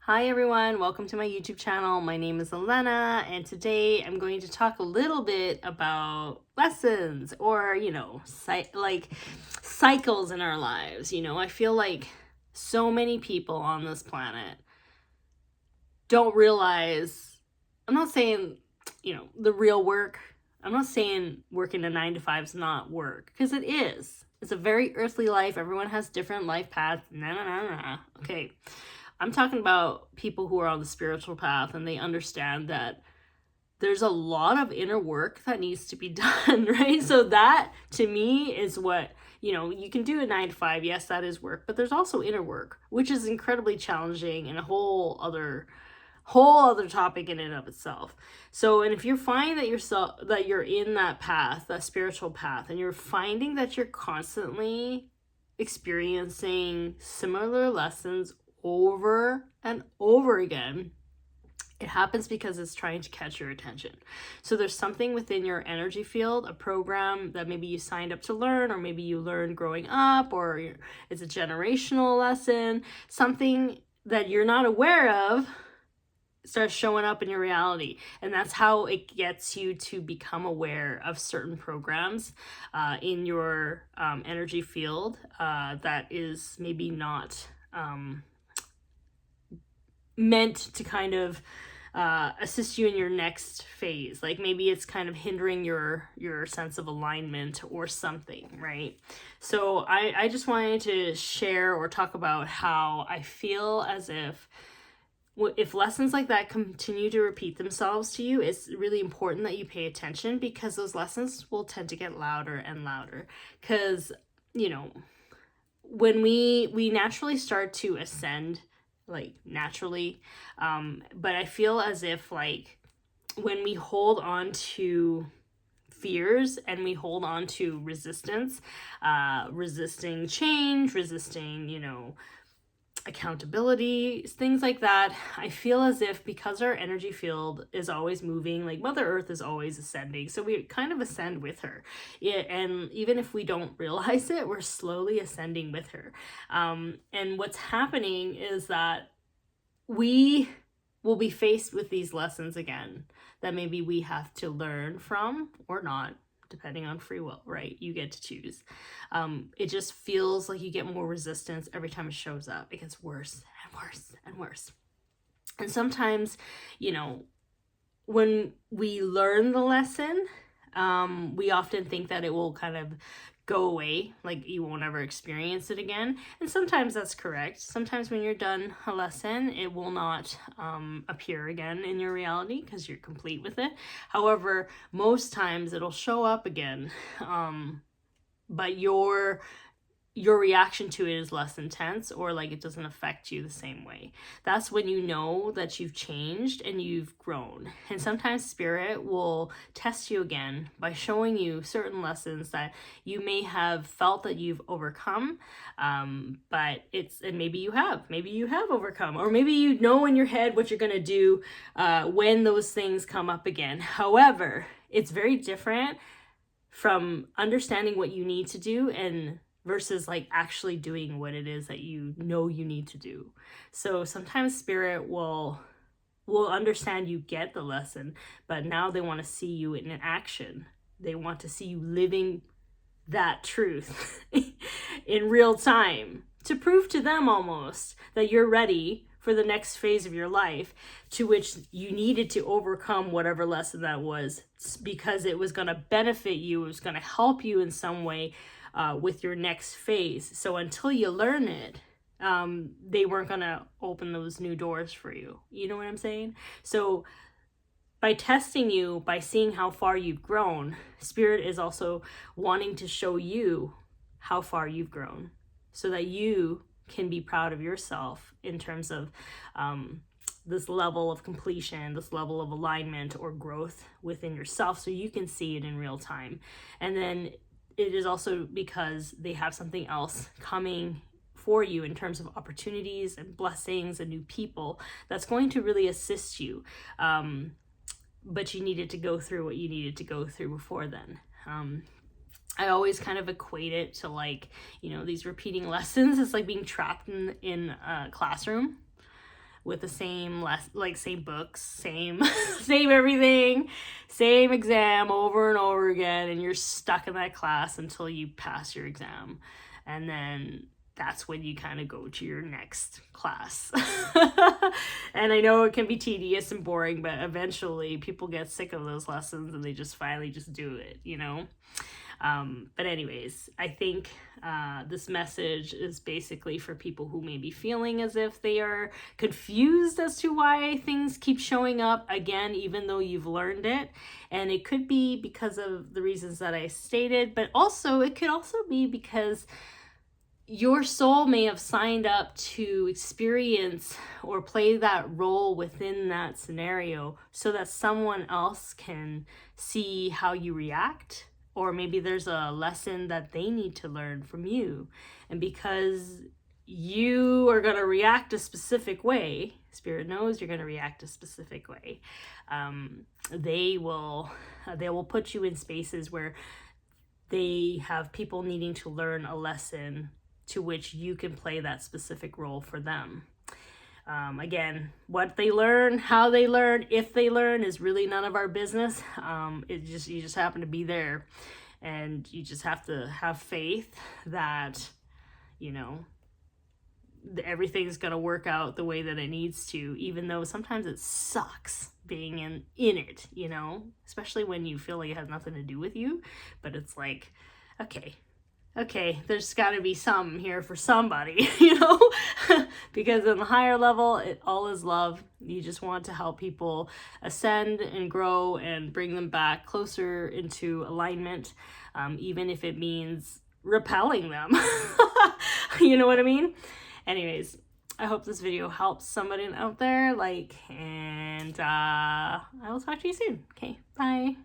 Hi everyone, welcome to my YouTube channel. My name is Elena, and today I'm going to talk a little bit about lessons or, cycles in our lives. I feel like so many people on this planet don't realize, I'm not saying, the real work. I'm not saying working a 9 to 5 is not work, because it is. It's a very earthly life. Everyone has different life paths. Okay. I'm talking about people who are on the spiritual path and they understand that there's a lot of inner work that needs to be done, right? So that to me is what, you can do a 9 to 5. Yes, that is work, but there's also inner work, which is incredibly challenging and a whole other topic in and of itself. So, and if you find that you're in that path, that spiritual path, and you're finding that you're constantly experiencing similar lessons over and over again, it happens because it's trying to catch your attention. So there's something within your energy field, a program that maybe you signed up to learn, or maybe you learned growing up, or it's a generational lesson, something that you're not aware of starts showing up in your reality. And that's how it gets you to become aware of certain programs in your energy field that is maybe not meant to kind of assist you in your next phase. Like maybe it's kind of hindering your sense of alignment or something, right? So I just wanted to share or talk about how I feel as if lessons like that continue to repeat themselves to you, it's really important that you pay attention, because those lessons will tend to get louder and louder. Because, when we naturally start to ascend, like naturally, but I feel as if like when we hold on to fears and we hold on to resistance, resisting change, resisting, accountability, things like that, I feel as if because our energy field is always moving, like Mother Earth is always ascending, so we kind of ascend with her. And even if we don't realize it, we're slowly ascending with her. And what's happening is that we will be faced with these lessons again that maybe we have to learn from or not, depending on free will, right? You get to choose. It just feels like you get more resistance every time it shows up. It gets worse and worse and worse. And sometimes, when we learn the lesson, we often think that it will kind of go away, like you won't ever experience it again. And sometimes that's correct. Sometimes when you're done a lesson, it will not appear again in your reality because you're complete with it. However, most times it'll show up again, but your reaction to it is less intense, or like it doesn't affect you the same way. That's when you know that you've changed and you've grown. And sometimes spirit will test you again by showing you certain lessons that you may have felt that you've overcome, but and maybe you have overcome, or maybe you know in your head what you're going to do when those things come up again. However, it's very different from understanding what you need to do and versus like actually doing what it is that you need to do. So sometimes spirit will understand you get the lesson, but now they want to see you in action. They want to see you living that truth in real time to prove to them almost that you're ready for the next phase of your life, to which you needed to overcome whatever lesson that was, because it was going to benefit you, it was going to help you in some way with your next phase. So until you learn it, they weren't going to open those new doors for you. You know what I'm saying? So by testing you, by seeing how far you've grown, spirit is also wanting to show you how far you've grown, so that you can be proud of yourself in terms of this level of completion, this level of alignment or growth within yourself, so you can see it in real time. And then it is also because they have something else coming for you in terms of opportunities and blessings and new people that's going to really assist you. But you needed to go through what you needed to go through before then. I always kind of equate it to these repeating lessons. It's like being trapped in a classroom with the same same books, same same everything, same exam over and over again, and you're stuck in that class until you pass your exam. And then that's when you kind of go to your next class. And I know it can be tedious and boring, but eventually people get sick of those lessons and they just finally just do it, you know? But anyways, I think this message is basically for people who may be feeling as if they are confused as to why things keep showing up again, even though you've learned it. And it could be because of the reasons that I stated, but also it could also be because your soul may have signed up to experience or play that role within that scenario so that someone else can see how you react. Or maybe there's a lesson that they need to learn from you. And because you are going to react a specific way, Spirit knows you're going to react a specific way, they will put you in spaces where they have people needing to learn a lesson to which you can play that specific role for them. Again, what they learn, how they learn, if they learn is really none of our business. You just happen to be there, and you just have to have faith that, you know, everything's gonna work out the way that it needs to, even though sometimes it sucks being in it, you know, especially when you feel like it has nothing to do with you. But it's like, okay, there's got to be some here for somebody, you know, because on the higher level, it all is love. You just want to help people ascend and grow and bring them back closer into alignment, even if it means repelling them. You know what I mean? Anyways, I hope this video helps somebody out there, and I will talk to you soon. Okay, bye.